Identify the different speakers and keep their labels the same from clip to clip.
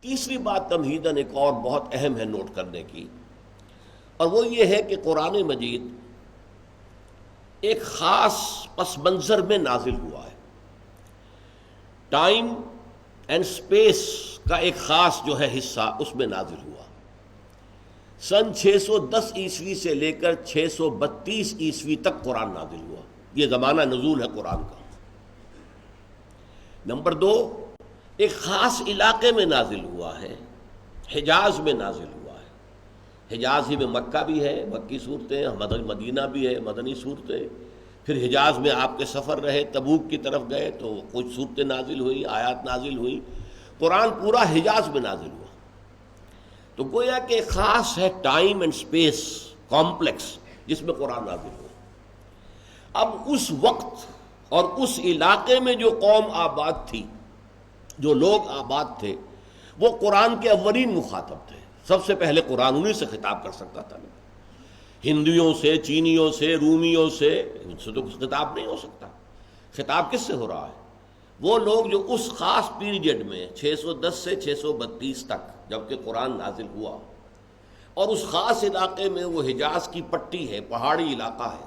Speaker 1: تیسری بات تمہیداً ایک اور بہت اہم ہے نوٹ کرنے کی، اور وہ یہ ہے کہ قرآن مجید ایک خاص پس منظر میں نازل ہوا ہے۔ ٹائم اینڈ سپیس کا ایک خاص جو ہے حصہ اس میں نازل ہوا۔ سن 610 عیسوی سے لے کر 632 عیسوی تک قرآن نازل ہوا۔ یہ زمانہ نزول ہے قرآن کا۔ نمبر 2، ایک خاص علاقے میں نازل ہوا ہے، حجاز میں نازل ہوا ہے۔ حجاز ہی میں مکہ بھی ہے، مکی صورتیں، مدینہ بھی ہے، مدنی صورتیں۔ پھر حجاز میں آپ کے سفر رہے، تبوک کی طرف گئے تو کچھ صورتیں نازل ہوئی، آیات نازل ہوئی۔ قرآن پورا حجاز میں نازل ہوا۔ تو گویا کہ خاص ہے ٹائم اینڈ سپیس کمپلیکس جس میں قرآن نازل ہوا۔ اب اس وقت اور اس علاقے میں جو قوم آباد تھی، جو لوگ آباد تھے، وہ قرآن کے اولین مخاطب تھے۔ سب سے پہلے قرآن انہی سے خطاب کر سکتا تھا، ہندوؤں سے، چینیوں سے، رومیوں سے ان سے تو خطاب نہیں ہو سکتا۔ خطاب کس سے ہو رہا ہے؟ وہ لوگ جو اس خاص پیریڈ میں 610 سے 632 تک جبکہ قرآن نازل ہوا، اور اس خاص علاقے میں وہ حجاز کی پٹی ہے، پہاڑی علاقہ ہے،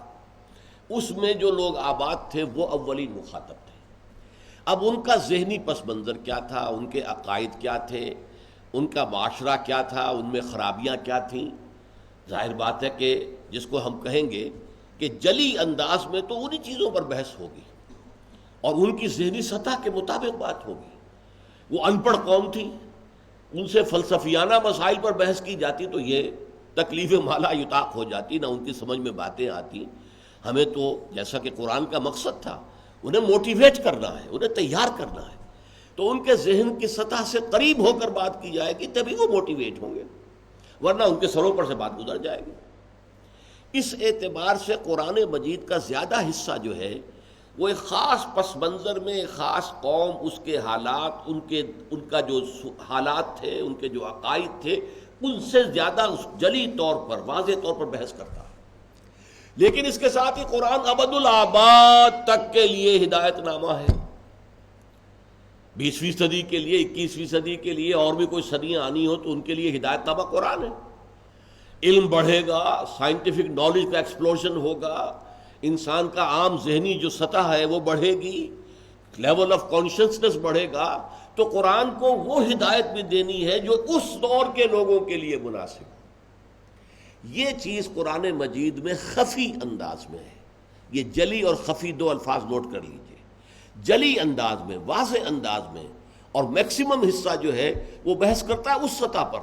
Speaker 1: اس میں جو لوگ آباد تھے وہ اولین مخاطب تھے۔ اب ان کا ذہنی پس منظر کیا تھا، ان کے عقائد کیا تھے، ان کا معاشرہ کیا تھا، ان میں خرابیاں کیا تھیں؟ ظاہر بات ہے کہ جس کو ہم کہیں گے کہ جلی انداز میں تو انہی چیزوں پر بحث ہوگی اور ان کی ذہنی سطح کے مطابق بات ہوگی۔ وہ ان پڑھ قوم تھی، ان سے فلسفیانہ مسائل پر بحث کی جاتی تو یہ تکلیف مالا یطاق ہو جاتی، نہ ان کی سمجھ میں باتیں آتی۔ ہمیں تو جیسا کہ قرآن کا مقصد تھا انہیں موٹیویٹ کرنا ہے، انہیں تیار کرنا ہے، تو ان کے ذہن کی سطح سے قریب ہو کر بات کی جائے گی تبھی وہ موٹیویٹ ہوں گے، ورنہ ان کے سروں پر سے بات گزر جائے گی۔ اس اعتبار سے قرآن مجید کا زیادہ حصہ جو ہے وہ ایک خاص پس منظر میں، ایک خاص قوم، اس کے حالات، ان کا جو حالات تھے، ان کے جو عقائد تھے، ان سے زیادہ اس جلی طور پر، واضح طور پر بحث کرتا ہے۔ لیکن اس کے ساتھ ہی قرآن ابد الآباد تک کے لیے ہدایت نامہ ہے۔ 20ویں صدی کے لیے، 21ویں صدی کے لیے، اور بھی کوئی صدیاں آنی ہو تو ان کے لیے ہدایت نامہ قرآن ہے۔ علم بڑھے گا، سائنٹیفک نالج کا ایکسپلوژن ہوگا، انسان کا عام ذہنی جو سطح ہے وہ بڑھے گی، لیول آف کانشیسنس بڑھے گا، تو قرآن کو وہ ہدایت بھی دینی ہے جو اس دور کے لوگوں کے لیے مناسب۔ یہ چیز قرآن مجید میں خفی انداز میں ہے۔ یہ جلی اور خفی دو الفاظ نوٹ کر لیجئے۔ جلی انداز میں، واضح انداز میں، اور میکسیمم حصہ جو ہے وہ بحث کرتا ہے اس سطح پر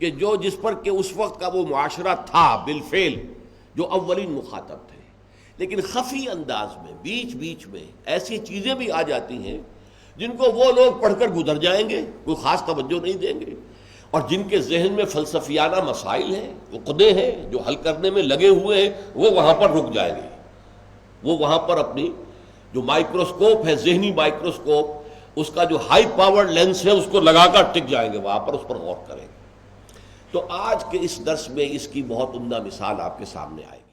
Speaker 1: کہ جس پر کہ اس وقت کا وہ معاشرہ تھا بالفعل، جو اولین مخاطب تھے۔ لیکن خفی انداز میں، بیچ بیچ میں ایسی چیزیں بھی آ جاتی ہیں جن کو وہ لوگ پڑھ کر گزر جائیں گے، کوئی خاص توجہ نہیں دیں گے، اور جن کے ذہن میں فلسفیانہ مسائل ہیں، عقدے ہیں جو حل کرنے میں لگے ہوئے ہیں، وہ وہاں پر رک جائیں گے۔ وہ وہاں پر اپنی جو مائکروسکوپ ہے، ذہنی مائکروسکوپ، اس کا جو ہائی پاور لینس ہے اس کو لگا کر ٹک جائیں گے، وہاں پر اس پر غور کریں گے۔ تو آج کے اس درس میں اس کی بہت عمدہ مثال آپ کے سامنے آئے گی۔